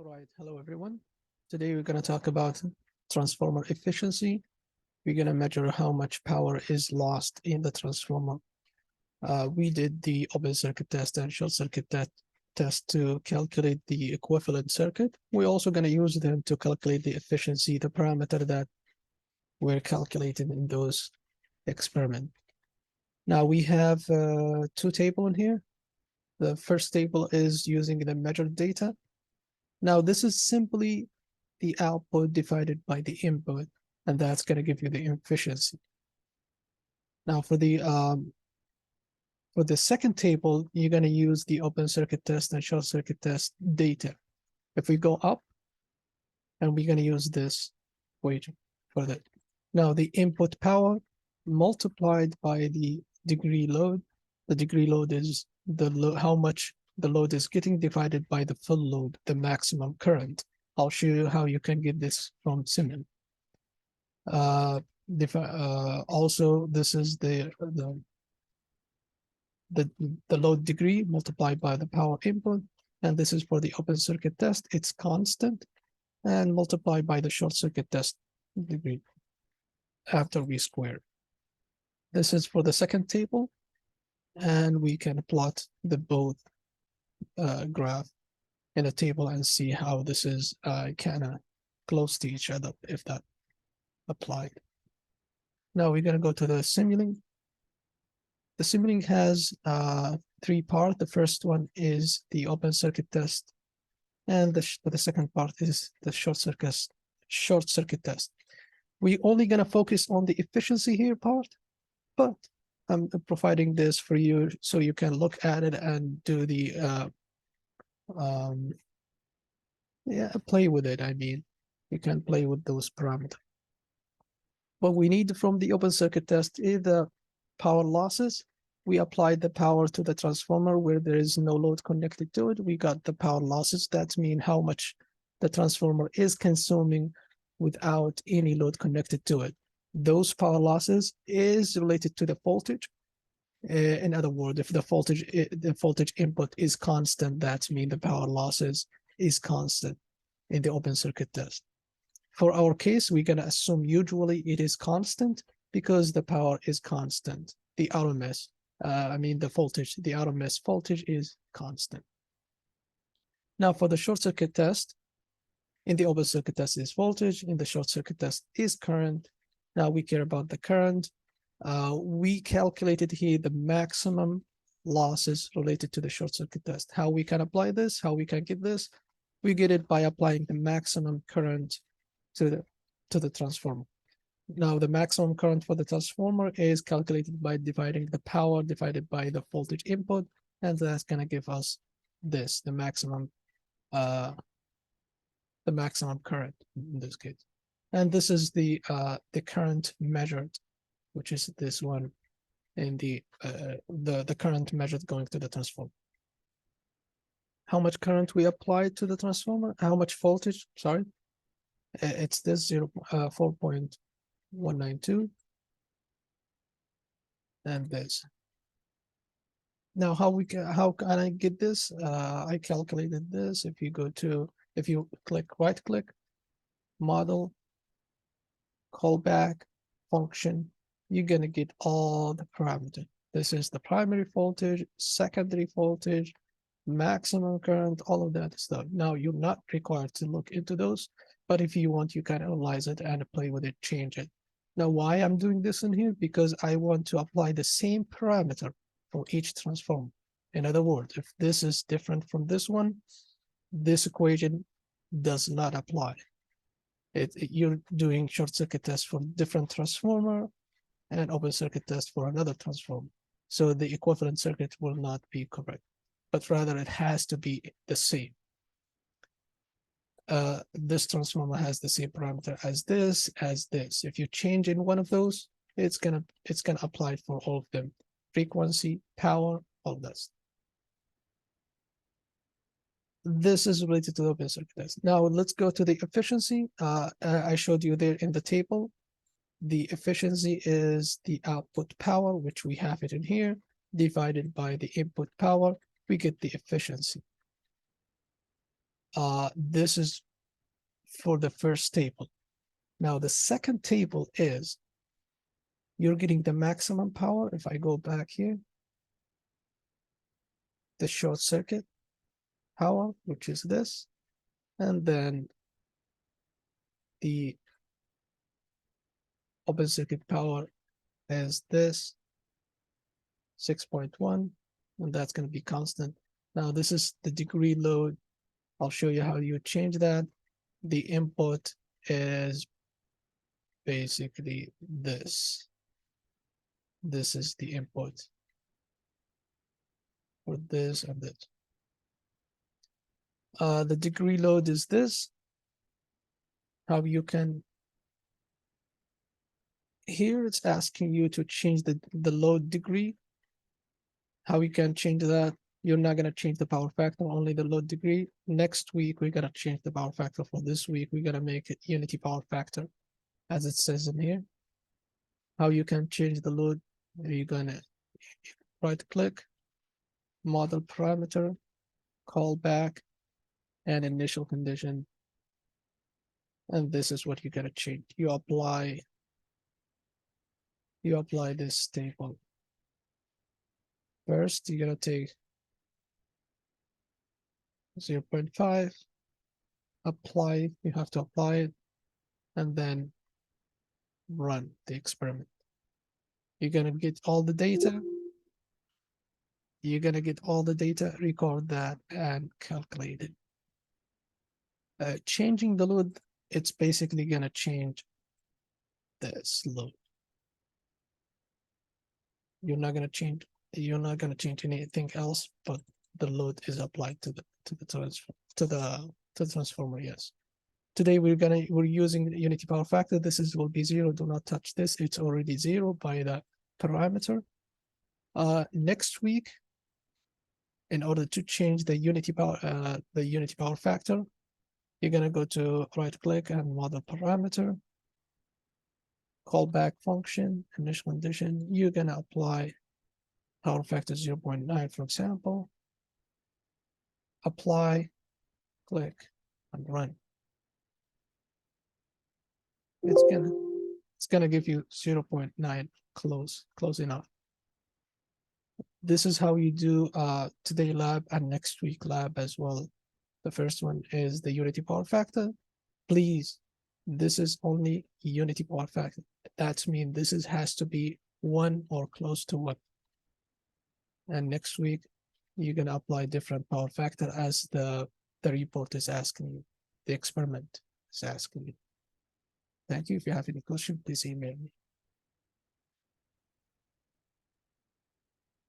All right, hello everyone. Today we're going to talk about transformer efficiency. We're going to measure how much power is lost in the transformer. We did the open circuit test and short circuit test to calculate the equivalent circuit. We're also going to use them to calculate the efficiency, the parameter that we're calculating in those experiments. Now we have two tables in here. The first table is using the measured data. Now this is simply the output divided by the input, and that's going to give you the efficiency. Now for the second table, you're going to use the open circuit test and short circuit test data. If we go up, and we're going to use this equation for that. Now the input power multiplied by the degree load. The degree load is how much the load is getting divided by the full load, the maximum current. I'll show you how you can get this from Siemens. Also, this is the load degree multiplied by the power input, and this is for the open circuit test. It's constant, and multiplied by the short circuit test degree after we square. This is for the second table, and we can plot the both graph in a table and see how this is kind of close to each other if that applied. Now we're going to go to the Simulink. The Simulink has three parts. The first one is the open circuit test, and the second part is the short circuit test. We're only going to focus on the efficiency here part, but I'm providing this for you so you can look at it and do the play with it. I mean, you can play with those parameters. What we need from the open circuit test is the power losses. We applied the power to the transformer where there is no load connected to it. We got the power losses. That means how much the transformer is consuming without any load connected to it. Those power losses is related to the voltage. In other words, if the voltage input is constant, that means the power losses is constant in the open circuit test. For our case, we're going to assume usually it is constant because the power is constant. The RMS, the voltage, the RMS voltage is constant. Now for the short circuit test, in the open circuit test is voltage, in the short circuit test is current. Now we care about the current. We calculated here the maximum losses related to the short circuit test. How we can apply this, how we can get this, we get it by applying the maximum current to the transformer. Now the maximum current for the transformer is calculated by dividing the power divided by the voltage input, and that's going to give us this, the maximum current in this case. And this is the current measured, which is this one in the current measured going to the transformer. How much current we applied to the transformer? How much voltage? Sorry, it's this 4.192 and this. Now how can I get this? I calculated this. If you right click, model, callback, function, you're going to get all the parameters. This is the primary voltage, secondary voltage, maximum current, all of that stuff. Now you're not required to look into those, but if you want, you can analyze it and play with it, change it. Now why I'm doing this in here? Because I want to apply the same parameter for each transformer. In other words, if this is different from this one, this equation does not apply. You're doing short circuit test for different transformer and open circuit test for another transformer. So the equivalent circuit will not be correct, but rather it has to be the same. This transformer has the same parameter as this, If you change in one of those, it's gonna apply for all of them. Frequency, power, all this. This is related to the open circuit test. Now let's go to the efficiency. I showed you there in the table. The efficiency is the output power, which we have it in here, divided by the input power. We get the efficiency. This is for the first table. Now the second table is you're getting the maximum power. If I go back here, the short circuit power, which is this, and then the open circuit power is this 6.1, and that's going to be constant. Now this is the degree load. I'll show you how you change that. The input is basically this. This is the input for this and this. The degree load is this. How you can, here it's asking you to change the load degree. How you can change that. You're not going to change the power factor, only the load degree. Next week, we're going to change the power factor. For this week, we're going to make it unity power factor, as it says in here. How you can change the load, you're going to right click, model parameter, callback, and initial condition. And this is what you're going to change. You apply this table. First, you're going to take 0.5, apply, you have to apply it, and then run the experiment. You're going to get all the data. You're going to get all the data, record that, and calculate it. Changing the load, it's basically going to change this load. You're not going to change anything else, but the load is applied to the transformer. Yes. Today we're using unity power factor. This will be 0. Do not touch this. It's already 0 by the parameter. Next week, in order to change the unity power factor, you're gonna go to right click and model parameter, callback function, initial condition. You're gonna apply power factor 0.9, for example. Apply, click, and run. It's gonna give you 0.9, close enough. This is how you do today lab and next week lab as well. The first one is the unity power factor. Please, this is only unity power factor. That means this has to be 1 or close to 1. And next week, you're gonna apply different power factor as the report is asking you, the experiment is asking you. Thank you. If you have any question, please email me.